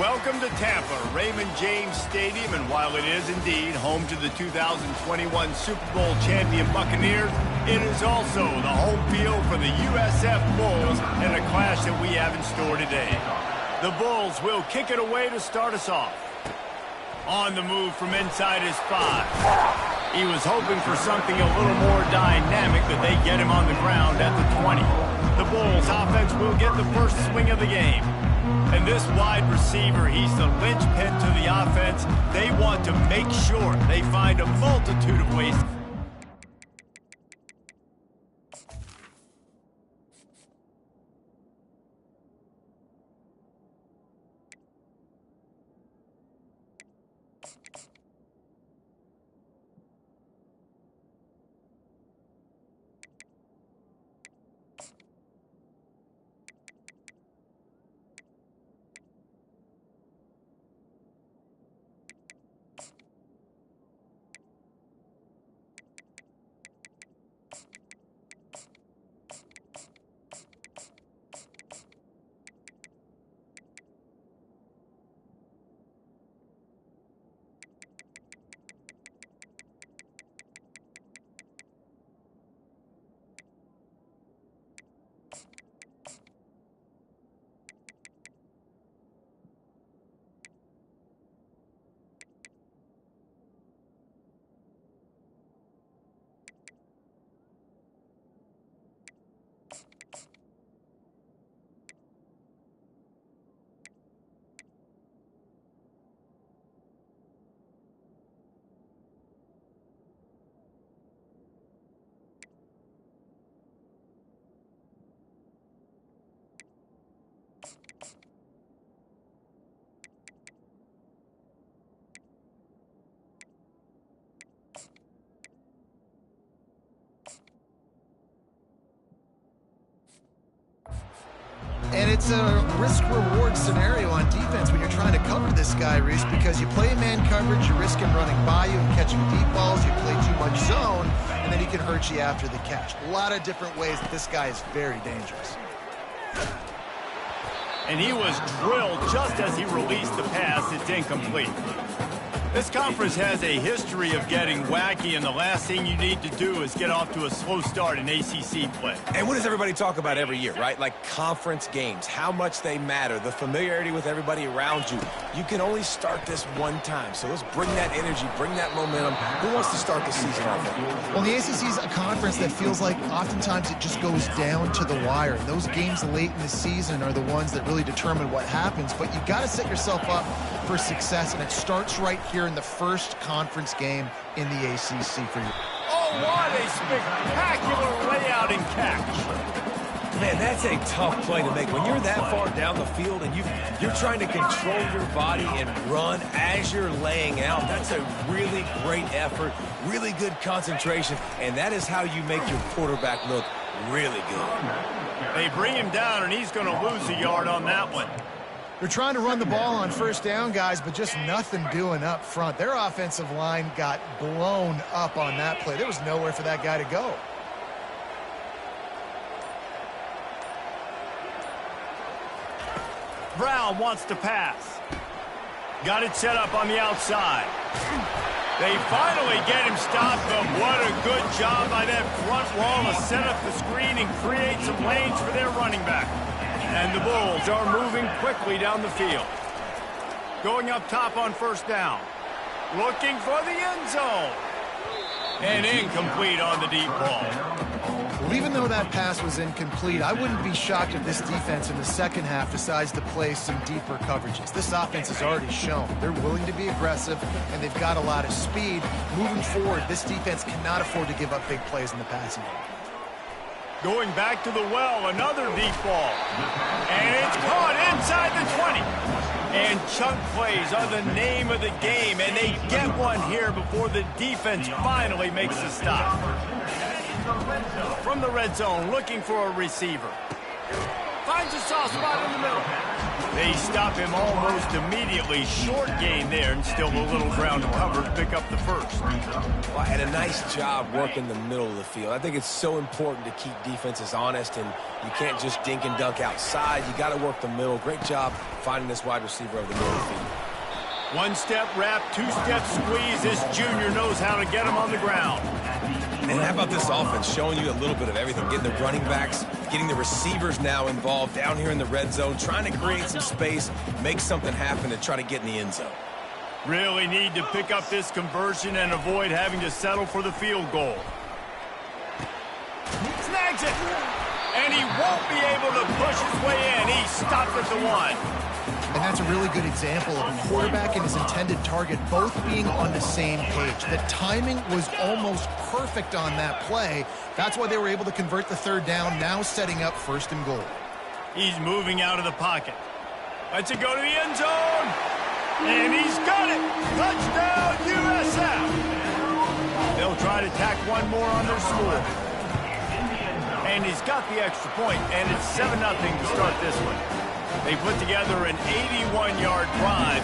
Welcome to Tampa, Raymond James Stadium, and while it is indeed home to the 2021 Super Bowl champion Buccaneers, it is also the home field for the USF Bulls in a clash that we have in store today. The Bulls will kick it away to start us off. On the move from inside his 5. He was hoping for something a little more dynamic, but they get him on the ground at the 20. The Bulls offense will get the first swing of the game. And this wide receiver, he's the linchpin to the offense. They want to make sure they find a multitude of ways. And it's a risk-reward scenario on defense when you're trying to cover this guy, Reese, because you play man coverage, you risk him running by you and catching deep balls, you play too much zone, and then he can hurt you after the catch. A lot of different ways that this guy is very dangerous. And he was drilled just as he released the pass. It's incomplete. This conference has a history of getting wacky, and the last thing you need to do is get off to a slow start in ACC play. And what does everybody talk about every year, right? Like conference games, how much they matter, the familiarity with everybody around you. You can only start this one time, so let's bring that energy, bring that momentum. Who wants to start the season off? Well, the ACC is a conference that feels like oftentimes it just goes down to the wire. And those games late in the season are the ones that really determine what happens, but you've got to set yourself up for success, and it starts right here in the first conference game in the ACC for you. Oh, what a spectacular layout and catch. Man, that's a tough play to make. When you're that far down the field and you're trying to control your body and run as you're laying out, that's a really great effort, really good concentration, and that is how you make your quarterback look really good. They bring him down, and he's going to lose a yard on that one. They're trying to run the ball on first down, guys, but just nothing doing up front. Their offensive line got blown up on that play. There was nowhere for that guy to go. Brown wants to pass. Got it set up on the outside. They finally get him stopped, but what a good job by that front wall to set up the screen and create some lanes for their running back. And the Bulls are moving quickly down the field. Going up top on first down. Looking for the end zone. And incomplete on the deep ball. Well, even though that pass was incomplete, I wouldn't be shocked if this defense in the second half decides to play some deeper coverages. This offense has already shown they're willing to be aggressive, and they've got a lot of speed. Moving forward, this defense cannot afford to give up big plays in the passing game. Going back to the well, another deep ball. And it's caught inside the 20. And chunk plays are the name of the game, and they get one here before the defense finally makes the stop. From the red zone, looking for a receiver. Finds a soft spot in the middle. They stop him almost immediately. Short gain there, and still a little ground to cover to pick up the first. Well, and a nice job working the middle of the field. I think it's so important to keep defenses honest, and you can't just dink and dunk outside. You got to work the middle. Great job finding this wide receiver over the middle of the field. One-step wrap, two-step squeeze. This junior knows how to get him on the ground. And how about this offense showing you a little bit of everything, getting the running backs, getting the receivers now involved down here in the red zone, trying to create some space, make something happen, and try to get in the end zone. Really need to pick up this conversion and avoid having to settle for the field goal. Snags it! And he won't be able to push his way in. He stopped at the 1. And that's a really good example of a quarterback and his intended target both being on the same page. The timing was almost perfect on that play. That's why they were able to convert the third down, now setting up 1st and goal. He's moving out of the pocket. Lets it go to the end zone. And he's got it. Touchdown, USF. They'll try to tack one more on their score. And he's got the extra point, and it's 7-0 to start this one. They put together an 81-yard drive.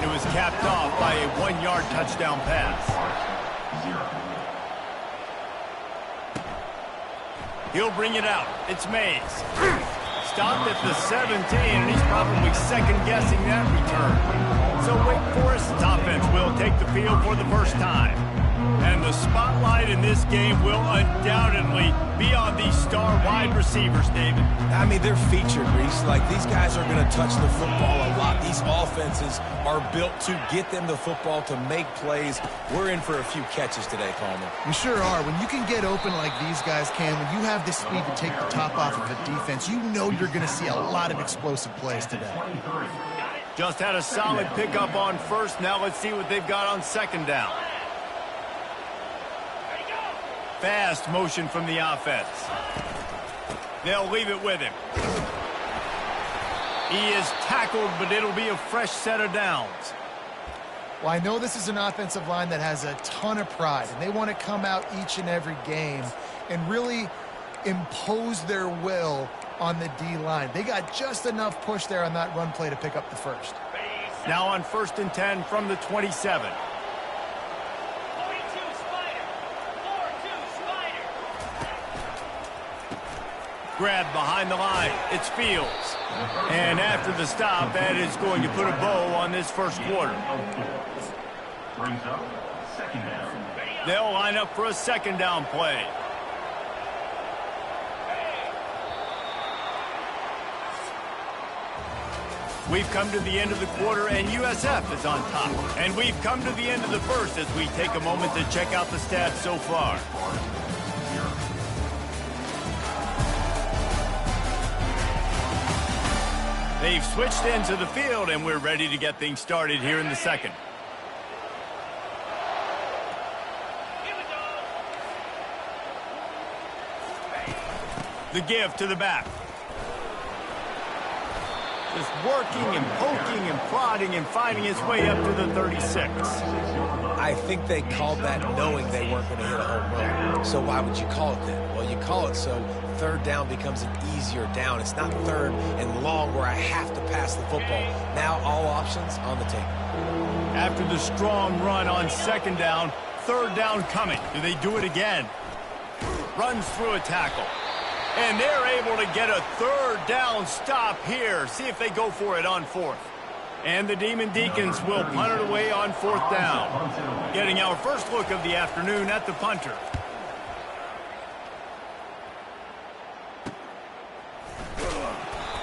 It was capped off by a 1-yard touchdown pass. He'll bring it out. It's Mays. Stopped at the 17, and he's probably second-guessing that return. So Wake Forest's offense will take the field for the first time. And the spotlight in this game will undoubtedly be on these star wide receivers, David. I mean, they're featured, Reese. Like, these guys are going to touch the football a lot. These offenses are built to get them the football, to make plays. We're in for a few catches today, Palmer. We sure are. When you can get open like these guys can, when you have the speed to take the top off of a defense, you know you're going to see a lot of explosive plays today. Just had a solid pickup on first. Now let's see what they've got on second down. Fast motion from the offense. They'll leave it with him. He is tackled, but it'll be a fresh set of downs. Well, I know this is an offensive line that has a ton of pride, and they want to come out each and every game and really impose their will on the D-line. They got just enough push there on that run play to pick up the first. Now on 1st and 10 from the 27. Grab behind the line. It's Fields. And after the stop, that is going to put a bow on this first quarter. They'll line up for a second down play. We've come to the end of the quarter, and USF is on top. And we've come to the end of the first as we take a moment to check out the stats so far. They've switched into the field, and we're ready to get things started here in the second. The give to the back. Just working and poking and prodding and finding his way up to the 36. I think they called that knowing they weren't going to hit a home run. So why would you call it that? Well, you call it so third down becomes an easier down. It's not third and long where I have to pass the football. Now all options on the table. After the strong run on second down, third down coming. Do they do it again? Runs through a tackle. And they're able to get a third down stop here. See if they go for it on fourth. And the Demon Deacons will punt it away on fourth down. Getting our first look of the afternoon at the punter.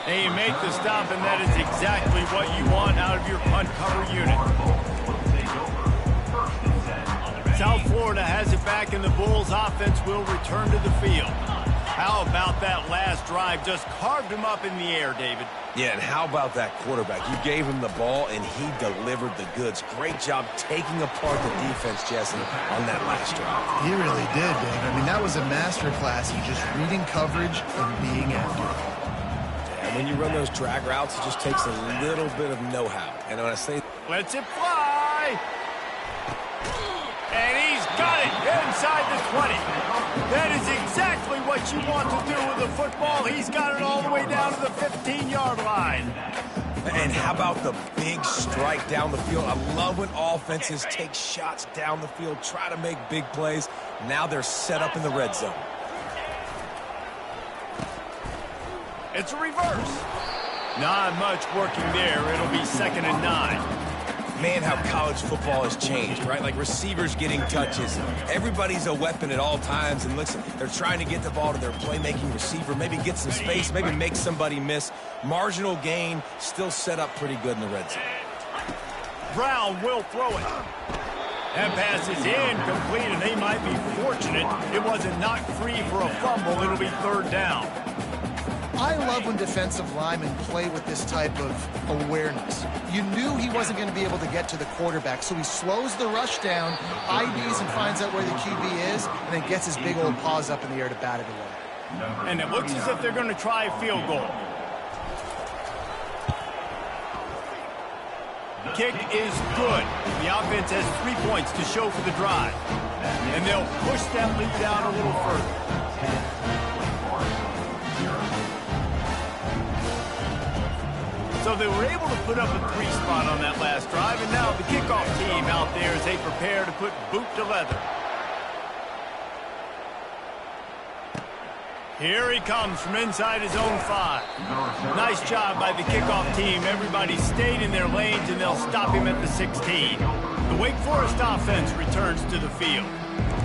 And you make the stop, and that is exactly what you want out of your punt cover unit. South Florida has it back, and the Bulls offense will return to the field. How about that last drive? Just carved him up in the air, David. Yeah, and how about that quarterback? You gave him the ball, and he delivered the goods. Great job taking apart the defense, Jesse, on that last drive. He really did, Dave. I mean, that was a masterclass in just reading coverage and being accurate. And when you run those drag routes, it just takes a little bit of know-how. And when I say... Lets it fly! And he's got it inside the 20. That is exactly what you want to do with the football. He's got it all the way down to the 15-yard line. And how about the big strike down the field? I love when offenses take shots down the field, try to make big plays. Now they're set up in the red zone. It's a reverse. Not much working there. It'll be 2nd and 9. Man, how college football has changed, right? Like receivers getting touches. Everybody's a weapon at all times. And listen, they're trying to get the ball to their playmaking receiver, maybe get some space, maybe make somebody miss. Marginal gain, still set up pretty good in the red zone. Brown will throw it. That pass is incomplete, and they might be fortunate it wasn't knocked free for a fumble. It'll be 3rd down. I love when defensive linemen play with this type of awareness. You knew he wasn't going to be able to get to the quarterback, so he slows the rush down, IDs and finds out where the QB is, and then gets his big old paws up in the air to bat it away. And it looks as if they're going to try a field goal. Kick is good. The offense has 3 points to show for the drive. And they'll push that lead out a little further. So they were able to put up a 3 spot on that last drive, and now the kickoff team out there as they prepare to put boot to leather. Here he comes from inside his own 5. Nice job by the kickoff team. Everybody stayed in their lanes, and they'll stop him at the 16. The Wake Forest offense returns to the field.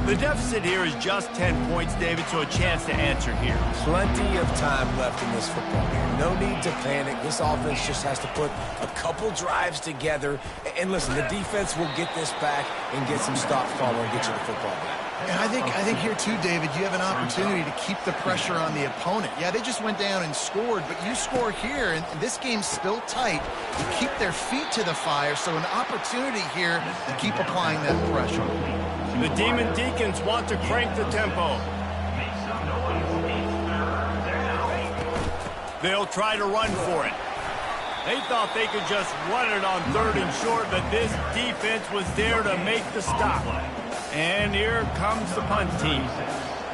The deficit here is just 10 points, David, so a chance to answer here. Plenty of time left in this football game. No need to panic. This offense just has to put a couple drives together. And listen, the defense will get this back and get some stops following and get you the football back. And I think here too, David, you have an opportunity to keep the pressure on the opponent. Yeah, they just went down and scored, but you score here, and this game's still tight. You keep their feet to the fire, so an opportunity here to keep applying that pressure. The Demon Deacons want to crank the tempo. They'll try to run for it. They thought they could just run it on 3rd and short, but this defense was there to make the stop. And here comes the punt team.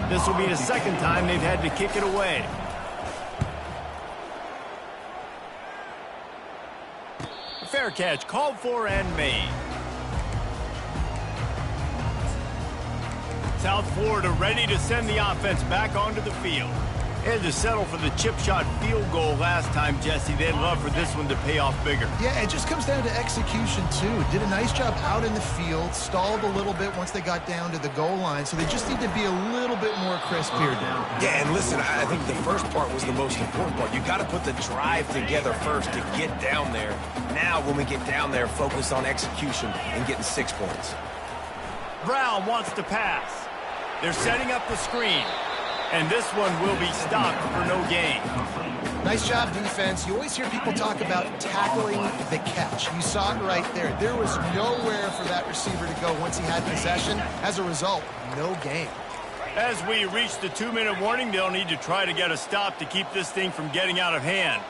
This will be the 2nd time they've had to kick it away. A fair catch called for and made. South Florida ready to send the offense back onto the field. They had to settle for the chip shot field goal last time, Jesse. They'd love for this one to pay off bigger. Yeah, it just comes down to execution, too. Did a nice job out in the field, stalled a little bit once they got down to the goal line, so they just need to be a little bit more crisp here, Dan. Yeah, and listen, I think the first part was the most important part. You got to put the drive together first to get down there. Now, when we get down there, focus on execution and getting 6 points. Brown wants to pass. They're setting up the screen. And this one will be stopped for no gain. Nice job, defense. You always hear people talk about tackling the catch. You saw it right there. There was nowhere for that receiver to go once he had possession. As a result, no gain. As we reach the 2-minute warning, they'll need to try to get a stop to keep this thing from getting out of hand.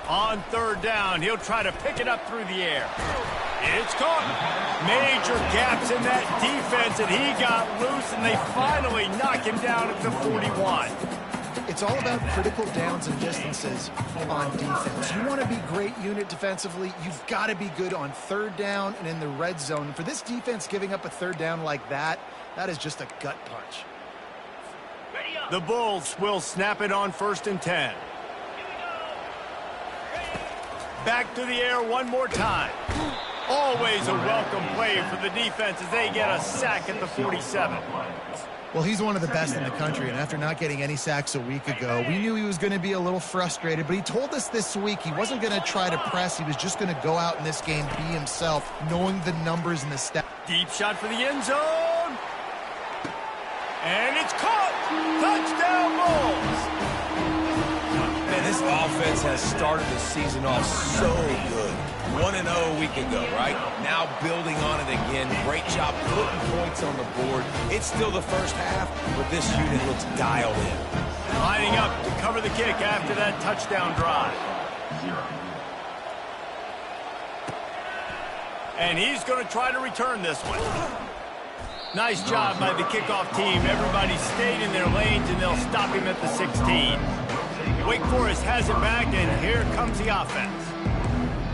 On 3rd down, he'll try to pick it up through the air. It's caught. Major gaps in that defense, and he got loose, and they finally knock him down at the 41. It's all about critical downs and distances on defense. You want to be great unit defensively, you've got to be good on 3rd down and in the red zone. And for this defense giving up a 3rd down like that, that is just a gut punch. The Bulls will snap it on 1st and 10. Back to the air one more time. Always a welcome play for the defense as they get a sack at the 47. Well, he's one of the best in the country, and after not getting any sacks a week ago, we knew he was going to be a little frustrated, but he told us this week he wasn't going to try to press. He was just going to go out in this game, be himself, knowing the numbers and the stats. Deep shot for the end zone. And it's caught. Touchdown, Bulls. Man, this offense has started the season off so good. 1-0 a week ago, right? Now building on it again. Great job putting points on the board. It's still the first half, but this unit looks dialed in. Lining up to cover the kick after that touchdown drive. And he's going to try to return this one. Nice job by the kickoff team. Everybody stayed in their lanes, and they'll stop him at the 16. Wake Forest has it back, and here comes the offense.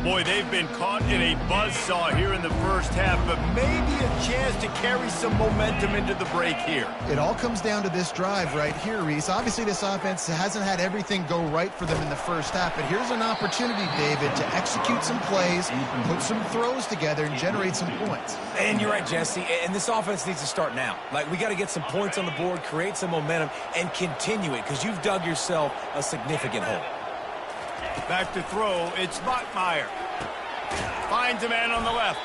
Boy, they've been caught in a buzzsaw here in the first half, but maybe a chance to carry some momentum into the break here. It all comes down to this drive right here, Reese. Obviously, this offense hasn't had everything go right for them in the first half, but here's an opportunity, David, to execute some plays, put some throws together, and generate some points. And you're right, Jesse, and this offense needs to start now. Like, we got to get some points on the board, create some momentum, and continue it, because you've dug yourself a significant hole. Back to throw, it's Bachmeier. Finds a man on the left.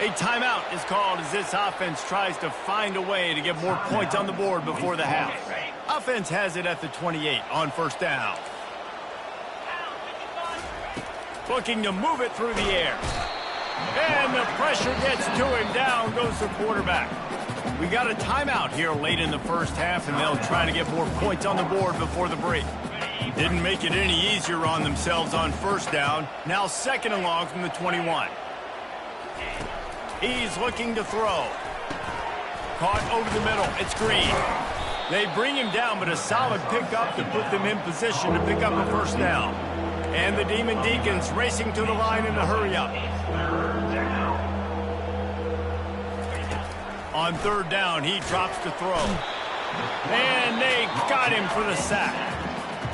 A timeout is called as this offense tries to find a way to get more points on the board before the half. Offense has it at the 28 on first down. Looking to move it through the air. And the pressure gets to him. Down goes the quarterback. We got a timeout here late in the first half, and they'll try to get more points on the board before the break. Didn't make it any easier on themselves on first down. Now second and long from the 21. He's looking to throw. Caught over the middle. It's Green. They bring him down, but a solid pickup to put them in position to pick up a first down. And the Demon Deacons racing to the line in a hurry up. On third down, he drops to throw. And they got him for the sack.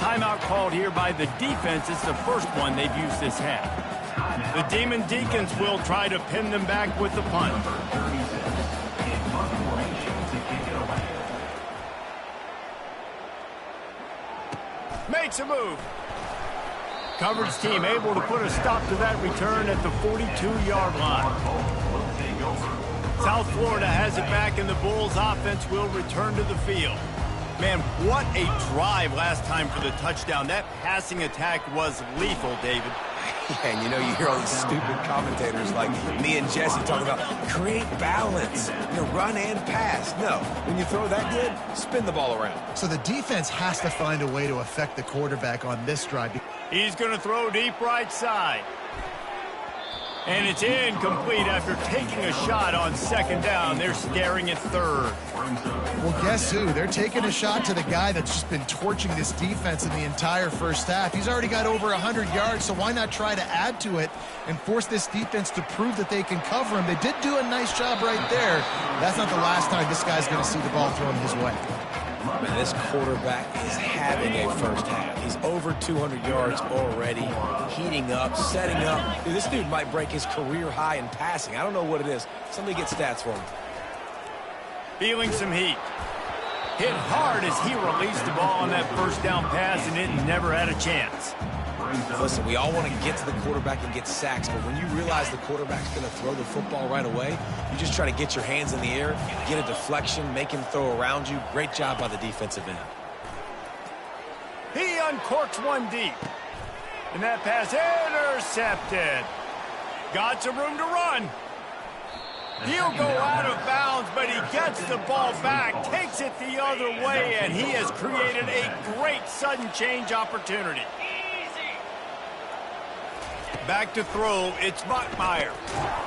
Timeout called here by the defense. It's the first one they've used this half. The Demon Deacons will try to pin them back with the punt. Makes a move. Coverage team able to put a stop to that return at the 42-yard line. South Florida has it back, and the Bulls offense will return to the field. Man, what a drive last time for the touchdown. That passing attack was lethal, David. Yeah, and you know, you hear all these stupid commentators like me and Jesse talking about create balance, run and pass. No, when you throw that good, spin the ball around. So the defense has to find a way to affect the quarterback on this drive. He's going to throw deep right side. And it's incomplete after taking a shot on second down. They're staring at third. Well, guess who? They're taking a shot to the guy that's just been torching this defense in the entire first half. He's already got over 100 yards, so why not try to add to it and force this defense to prove that they can cover him? They did do a nice job right there. That's not the last time this guy's going to see the ball thrown his way. Man, this quarterback is having a first half. He's over 200 yards already, heating up, setting up. Dude, this dude might break his career high in passing. I don't know what it is. Somebody get stats for him. Feeling some heat. Hit hard as he released the ball on that first down pass, and it never had a chance. Listen, we all want to get to the quarterback and get sacks, but when you realize the quarterback's going to throw the football right away, you just try to get your hands in the air, get a deflection, make him throw around you. Great job by the defensive end. He uncorks one deep. And that pass intercepted. Got some room to run. He'll go out of bounds, but he gets the ball back, takes it the other way, and he has created a great sudden change opportunity. Back to throw, it's Bachmeier.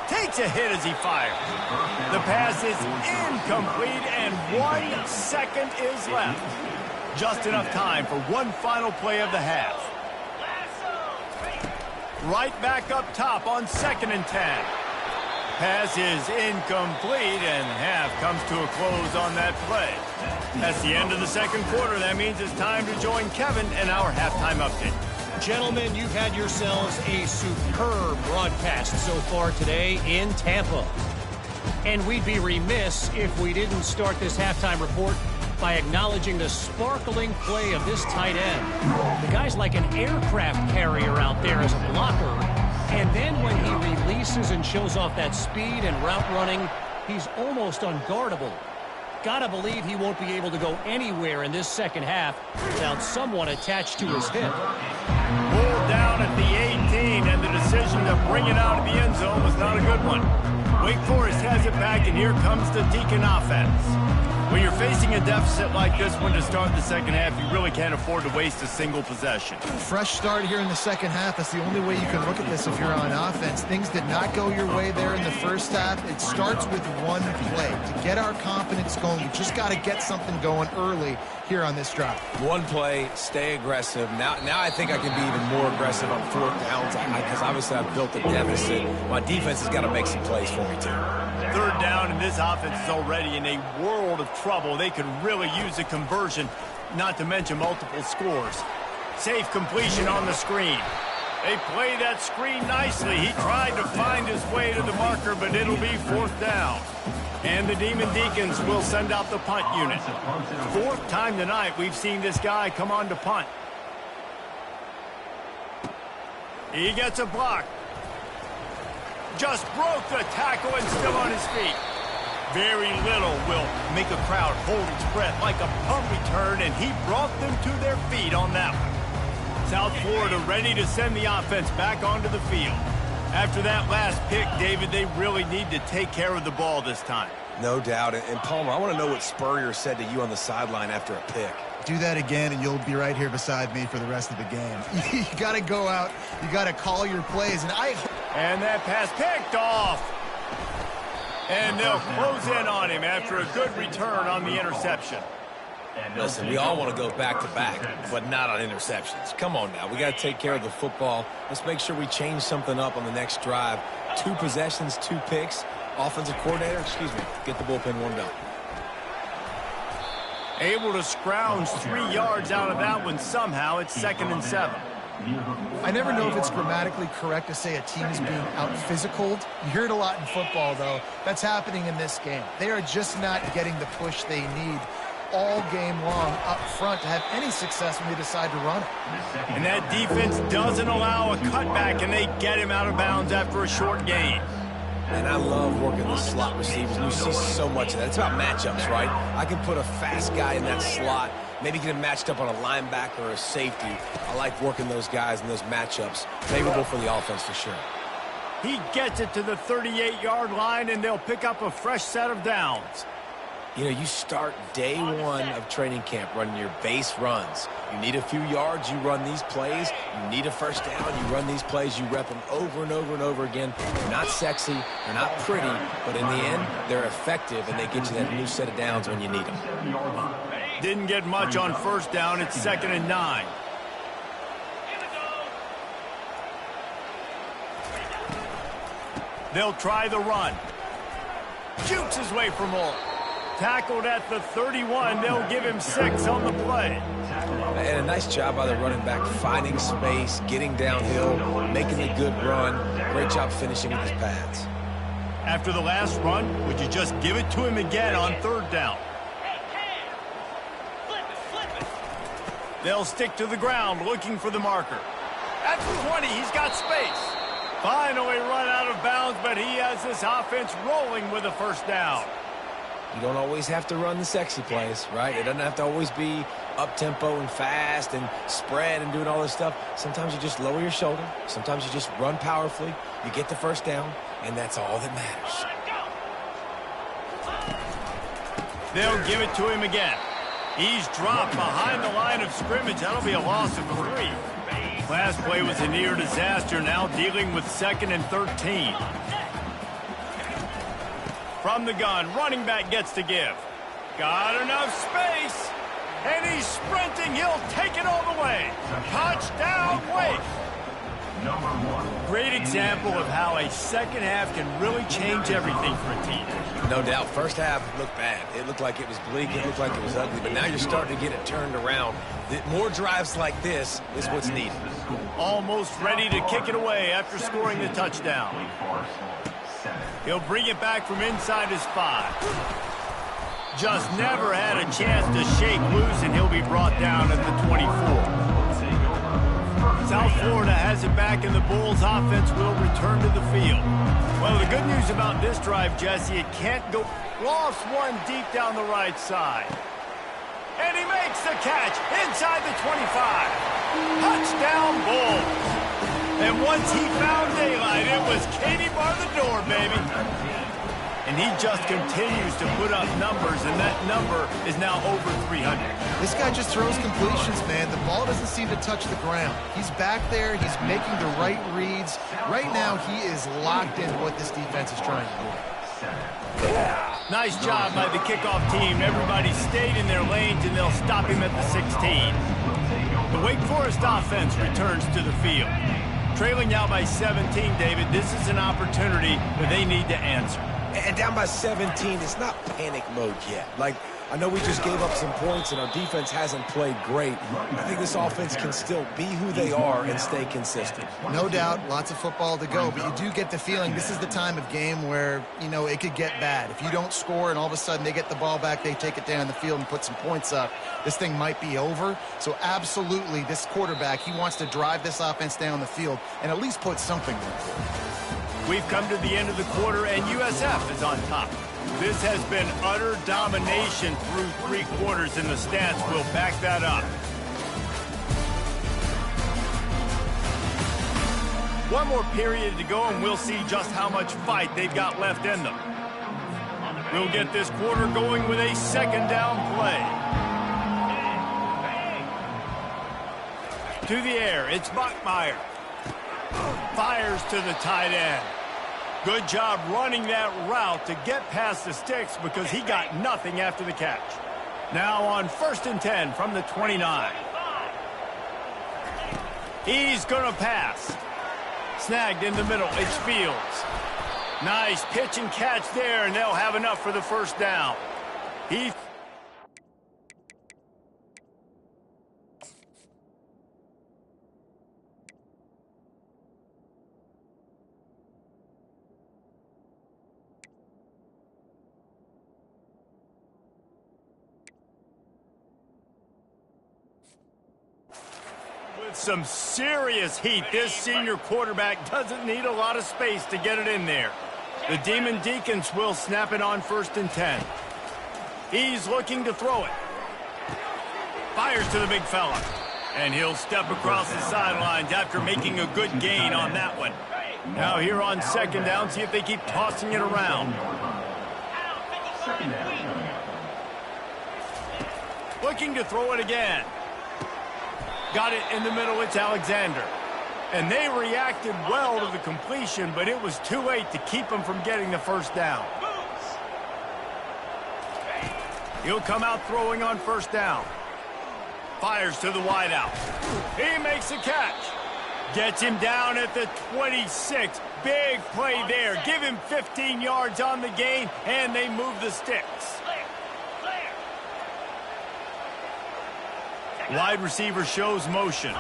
Takes a hit as he fires. The pass is incomplete, and 1 second is left. Just enough time for one final play of the half. Right back up top on 2nd and 10. Pass is incomplete, and half comes to a close on that play. That's the end of the second quarter. That means it's time to join Kevin in our halftime update. Gentlemen, you've had yourselves a superb broadcast so far today in Tampa. And we'd be remiss if we didn't start this halftime report by acknowledging the sparkling play of this tight end. The guy's like an aircraft carrier out there as a blocker. And then when he releases and shows off that speed and route running, he's almost unguardable. Gotta believe he won't be able to go anywhere in this second half without someone attached to his hip. Pulled down at the 18, and the decision to bring it out of the end zone was not a good one. Wake Forest has it back, and here comes the Deacon offense. When you're facing a deficit like this one to start the second half, you really can't afford to waste a single possession. Fresh start here in the second half. That's the only way you can look at this if you're on offense. Things did not go your way there in the first half. It starts with one play. To get our confidence going, we just got to get something going early here on this drive. One play, stay aggressive. Now I think I can be even more aggressive on fourth downs because obviously I've built a deficit. My defense has got to make some plays for me too. Third down, and this offense is already in a world of trouble. They could really use a conversion, not to mention multiple scores. Safe completion on the screen. They play that screen nicely. He tried to find his way to the marker, but it'll be fourth down. And the Demon Deacons will send out the punt unit. Fourth time tonight we've seen this guy come on to punt. He gets a block. Just broke the tackle and still on his feet. Very little will make a crowd hold its breath like a punt return, and he brought them to their feet on that one. South Florida ready to send the offense back onto the field. After that last pick, David, they really need to take care of the ball this time. No doubt. And Palmer, I want to know what Spurrier said to you on the sideline after a pick. Do that again, and you'll be right here beside me for the rest of the game. You got to go out. You got to call your plays. And that pass picked off. And they'll close in on him after a good return on the interception. Listen, we all want to go back-to-back, but not on interceptions. Come on now. We got to take care of the football. Let's make sure we change something up on the next drive. 2 possessions, 2 picks. Offensive coordinator, get the bullpen warmed up. Able to scrounge 3 yards out of that one somehow. It's 2nd and 7. I never know if it's grammatically correct to say a team is being out-physicaled. You hear it a lot in football, though. That's happening in this game. They are just not getting the push they need all game long up front to have any success when they decide to run it. And that defense doesn't allow a cutback, and they get him out of bounds after a short gain. And I love working the slot receivers. You see so much of that. It's about matchups, right? I can put a fast guy in that slot, maybe get him matched up on a linebacker or a safety. I like working those guys in those matchups. Favorable for the offense for sure. He gets it to the 38-yard line, and they'll pick up a fresh set of downs. You know, you start day one of training camp running your base runs. You need a few yards, you run these plays. You need a first down, you run these plays. You rep them over and over and over again. They're not sexy, they're not pretty, but in the end, they're effective, and they get you that new set of downs when you need them. Didn't get much on first down. It's 2nd and 9. They'll try the run. Jukes his way from home. Tackled at the 31. They'll give him 6 on the play. And a nice job by the running back, finding space, getting downhill, making a good run. Great job finishing with his pads. After the last run, would you just give it to him again on 3rd down? They'll stick to the ground looking for the marker. At the 20, he's got space. Finally run out of bounds, but he has this offense rolling with a first down. You don't always have to run the sexy plays, right? It doesn't have to always be up-tempo and fast and spread and doing all this stuff. Sometimes you just lower your shoulder. Sometimes you just run powerfully. You get the first down, and that's all that matters. They'll give it to him again. He's dropped behind the line of scrimmage. That'll be a loss of 3. Last play was a near disaster, now dealing with 2nd and 13. From the gun, running back gets to give. Got enough space, and he's sprinting. He'll take it all the way. Touchdown, Wake. Great example of how a second half can really change everything for a team. No doubt. First half looked bad. It looked like it was bleak. It looked like it was ugly. But now you're starting to get it turned around. More drives like this is what's needed. Almost ready to kick it away after scoring the touchdown. He'll bring it back from inside his 5. Just never had a chance to shake loose, and he'll be brought down at the 24. South Florida has it back, and the Bulls offense will return to the field. Well, the good news about this drive, Jesse, it can't go. Lost one deep down the right side. And he makes the catch inside the 25. Touchdown, Bulls. And once he found daylight, it was Katie bar the door, baby. and he just continues to put up numbers, and that number is now over 300. This guy just throws completions, man. The ball doesn't seem to touch the ground. He's back there. He's making the right reads. Right now, he is locked into what this defense is trying to do. Nice job by the kickoff team. Everybody stayed in their lanes, and they'll stop him at the 16. The Wake Forest offense returns to the field. Trailing now by 17, David, this is an opportunity that they need to answer. And down by 17, it's not panic mode yet. Like, I know we just gave up some points and our defense hasn't played great. I think this offense can still be who they are and stay consistent. No doubt, lots of football to go, but you do get the feeling this is the time of game where, you know, it could get bad. If you don't score and all of a sudden they get the ball back, they take it down the field and put some points up, this thing might be over. So absolutely, this quarterback, he wants to drive this offense down the field and at least put something there. We've come to the end of the quarter, and USF is on top. This has been utter domination through 3 quarters, and the stats will back that up. One more period to go, and we'll see just how much fight they've got left in them. We'll get this quarter going with a second down play. To the air, it's Bachmeier. Fires to the tight end. Good job running that route to get past the sticks because he got nothing after the catch. Now on 1st and 10 from the 29. He's going to pass. Snagged in the middle. It's Fields. Nice pitch and catch there, and they'll have enough for the first down. Some serious heat. This senior quarterback doesn't need a lot of space to get it in there. The Demon Deacons will snap it on 1st and 10. He's looking to throw it. Fires to the big fella. And he'll step across the sidelines after making a good gain on that one. Now here on 2nd down, see if they keep tossing it around. Looking to throw it again. Got it in the middle, it's Alexander. And they reacted well to the completion, but it was too late to keep them from getting the first down. He'll come out throwing on 1st down. Fires to the wideout. He makes a catch. Gets him down at the 26. Big play there. Give him 15 yards on the gain, and they move the sticks. Wide receiver shows motion.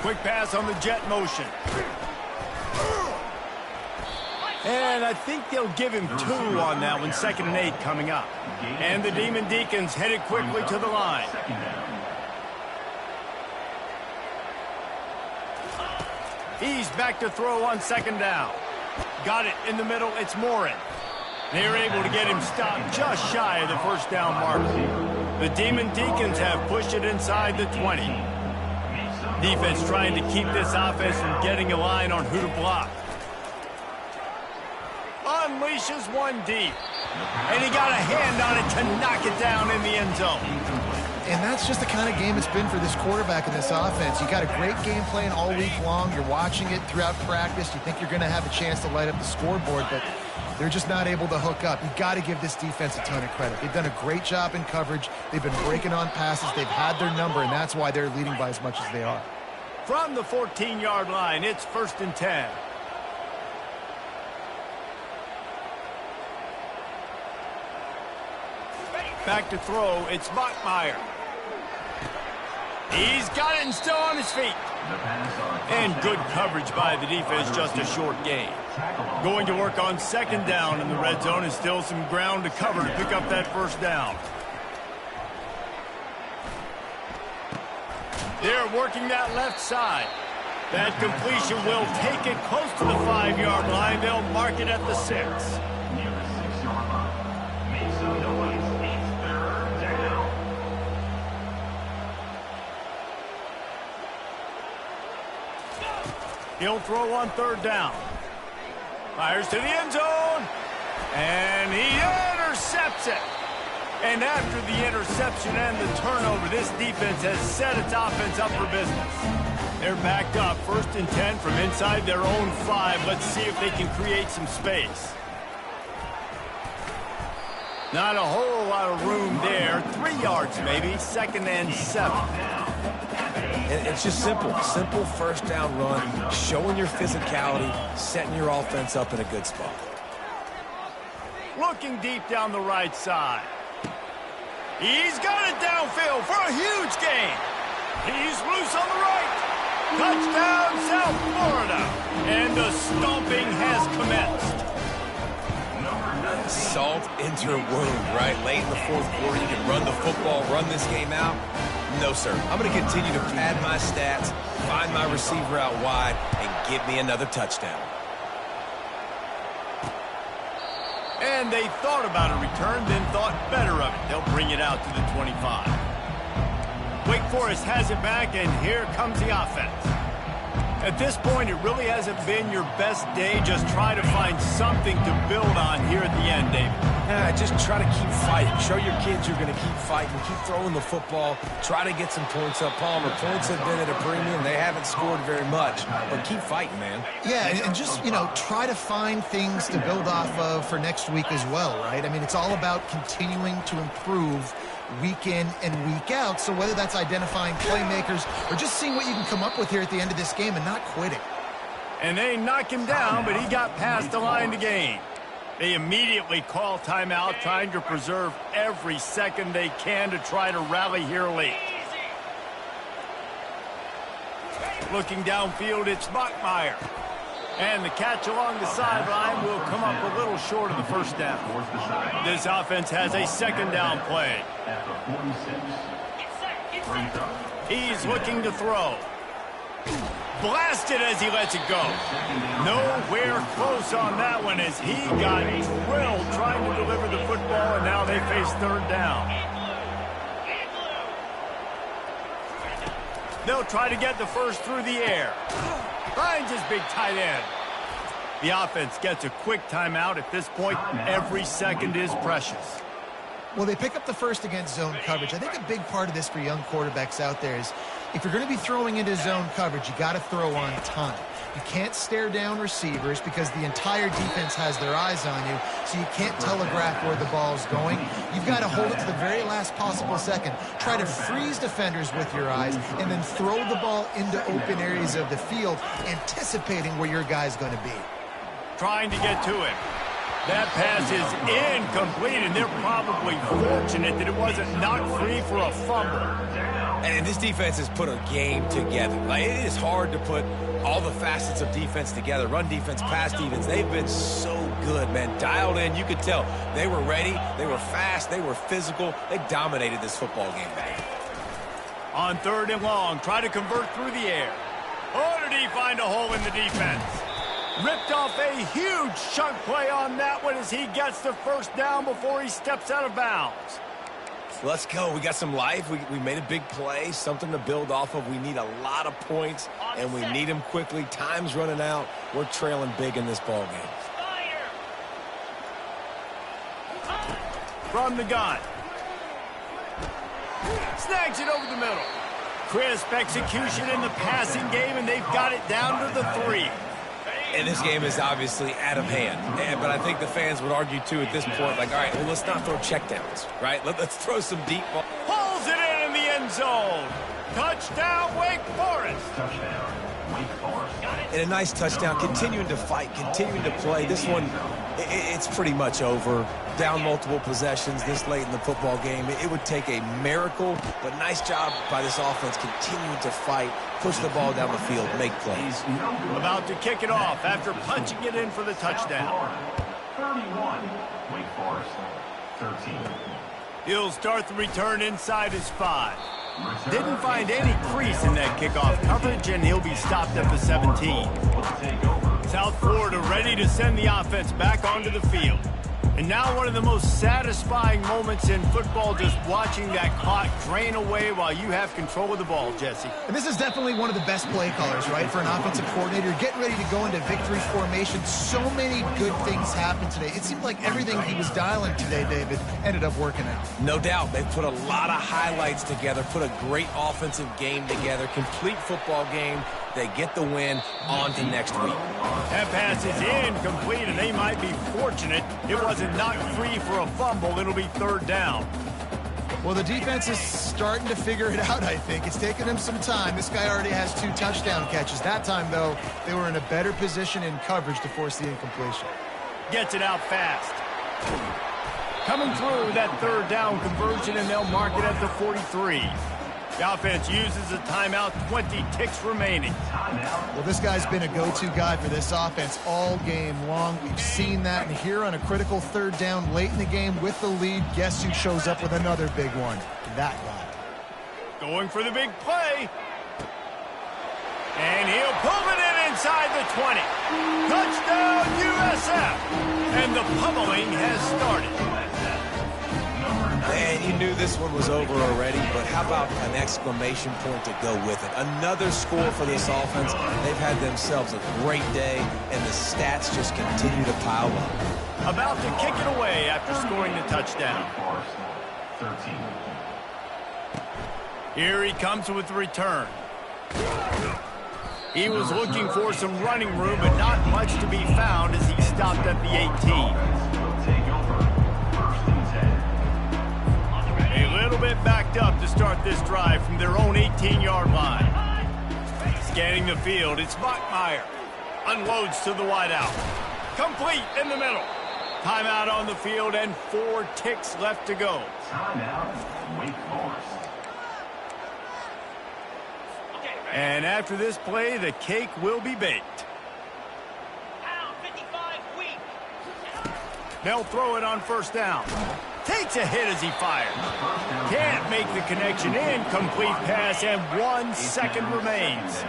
Quick pass on the jet motion. And I think they'll give him 2 on that one. 2nd and 8 coming up. And the Demon Deacons headed quickly to the line. He's back to throw on 2nd down. Got it in the middle. It's Morin. They're able to get him stopped just shy of the first down mark. The Demon Deacons have pushed it inside the 20. Defense trying to keep this offense from getting a line on who to block. Unleashes one deep. And he got a hand on it to knock it down in the end zone. And that's just the kind of game it's been for this quarterback in this offense. You got a great game plan all week long. You're watching it throughout practice. You think you're going to have a chance to light up the scoreboard, but they're just not able to hook up. You got to give this defense a ton of credit. They've done a great job in coverage. They've been breaking on passes. They've had their number, and that's why they're leading by as much as they are. From the 14-yard line, it's 1st and 10. Back to throw, it's Bachmeier. He's got it and still on his feet. And good coverage by the defense, just a short gain. Going to work on 2nd down in the red zone, and still some ground to cover to pick up that first down. They're working that left side. That completion will take it close to the 5-yard line. They'll mark it at the 6. He'll throw on 3rd down. Fires to the end zone. And he intercepts it. And after the interception and the turnover, this defense has set its offense up for business. They're backed up, 1st and 10 from inside their own 5. Let's see if they can create some space. Not a whole lot of room there. 3 yards maybe, 2nd and 7. And it's just simple. Simple first down run, showing your physicality, setting your offense up in a good spot. Looking deep down the right side. He's got it downfield for a huge gain. He's loose on the right. Touchdown, South Florida. And the stomping has commenced. Salt into her wound, right? Late in the 4th quarter, you can run the football, run this game out. No, sir. I'm going to continue to pad my stats, find my receiver out wide, and give me another touchdown. And they thought about a return, then thought better of it. They'll bring it out to the 25. Wake Forest has it back, and here comes the offense. At this point, it really hasn't been your best day. Just try to find something to build on here at the end, David. Just try to keep fighting. Show your kids you're going to keep fighting. Keep throwing the football. Try to get some points up. Palmer, points have been at a premium. They haven't scored very much, but keep fighting, man. Yeah, and just, try to find things to build off of for next week as well, right? I mean, it's all about continuing to improve week in and week out. So whether that's identifying playmakers or just seeing what you can come up with here at the end of this game and not quitting. And they knock him down, but he got past the line to gain. They immediately call timeout, trying to preserve every second they can to try to rally here late. Looking downfield, it's Bachmeier. And the catch along the sideline will come up a little short of the 1st down. This offense has a 2nd down play. He's looking to throw. Blasted as he lets it go. Nowhere close on that one as he got drilled trying to deliver the football, and now they face 3rd down. They'll try to get the first through the air. Finds his big tight end. The offense gets a quick timeout. At this point, every second is precious. Well, they pick up the first against zone coverage. I think a big part of this for young quarterbacks out there is if you're going to be throwing into zone coverage, you got to throw on time. You can't stare down receivers because the entire defense has their eyes on you, so you can't telegraph where the ball's going. You've got to hold it to the very last possible second. Try to freeze defenders with your eyes and then throw the ball into open areas of the field, anticipating where your guy's going to be. Trying to get to it. That pass is incomplete, and they're probably fortunate that it wasn't knocked free for a fumble. And this defense has put a game together. Like, it is hard to put all the facets of defense together. Run defense, pass defense. They've been so good, man. Dialed in. You could tell they were ready. They were fast. They were physical. They dominated this football game, man. On 3rd and long, try to convert through the air. Oh, did he find a hole in the defense? Ripped off a huge chunk play on that one as he gets the 1st down before he steps out of bounds. Let's go. We got some life. We made a big play, something to build off of. We need a lot of points, and we need them quickly. Time's running out. We're trailing big in this ball game. From the gun. Snags it over the middle. Crisp execution in the passing game, and they've got it down to the 3. And this game is obviously out of hand. But I think the fans would argue, too, at this point, like, all right, well, let's not throw checkdowns, right? Let's throw some deep ball. Pulls it in the end zone. Touchdown, Wake Forest. Touchdown, Wake Forest. And a nice touchdown, continuing to fight, continuing to play. This one, it's pretty much over. Down multiple possessions this late in the football game. It would take a miracle, but nice job by this offense continuing to fight, push the ball down the field, make plays. About to kick it off after punching it in for the touchdown. 31, Wake Forest, 13. He'll start the return inside his 5. Didn't find any crease in that kickoff coverage, and he'll be stopped at the 17. South Florida ready to send the offense back onto the field. And now one of the most satisfying moments in football, just watching that clock drain away while you have control of the ball, Jesse. And this is definitely one of the best play callers, right, for an offensive coordinator. Getting ready to go into victory formation. So many good things happened today. It seemed like everything he was dialing today, David, ended up working out. No doubt. They put a lot of highlights together, put a great offensive game together, complete football game. They get the win. On to next week. That pass is incomplete, and they might be fortunate it wasn't knocked free for a fumble. It'll be third down. Well, the defense is starting to figure it out, I think. It's taken them some time. This guy already has 2 touchdown catches. That time, though, they were in a better position in coverage to force the incompletion. Gets it out fast. Coming through that third down conversion, and they'll mark it at the 43. The offense uses a timeout, 20 ticks remaining. Well, this guy's been a go-to guy for this offense all game long. We've seen that, and here on a critical third down late in the game with the lead, guess who shows up with another big one? That guy. Going for the big play. And he'll pull it in inside the 20. Touchdown, USF! And the pummeling has started. Man, you knew this one was over already, but how about an exclamation point to go with it? Another score for this offense. They've had themselves a great day, and the stats just continue to pile up. About to kick it away after scoring the touchdown. 13. Here he comes with the return. He was looking for some running room, but not much to be found as he stopped at the 18. Take over. First and 10. A little bit backed up to start this drive from their own 18-yard line. Scanning the field, it's Bachmeier. Unloads to the wideout. Complete in the middle. Timeout on the field and 4 ticks left to go. Timeout, Wake Forest. And after this play, the cake will be baked. They'll throw it on first down. Takes a hit as he fires. Can't make the connection. Incomplete pass, and 1 second remains.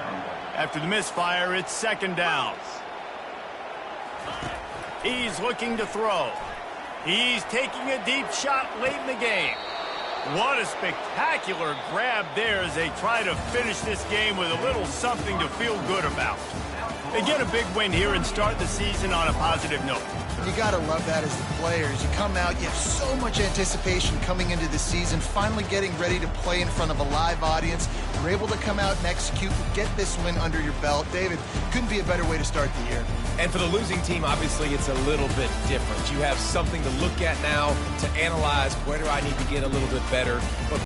After the misfire, it's second down. He's looking to throw. He's taking a deep shot late in the game. What a spectacular grab there as they try to finish this game with a little something to feel good about. They get a big win here and start the season on a positive note. You got to love that as the players. You come out, you have so much anticipation coming into the season, finally getting ready to play in front of a live audience. You're able to come out and execute and get this win under your belt. David, couldn't be a better way to start the year. And for the losing team, obviously, it's a little bit different. You have something to look at now to analyze where do I need to get a little bit better. But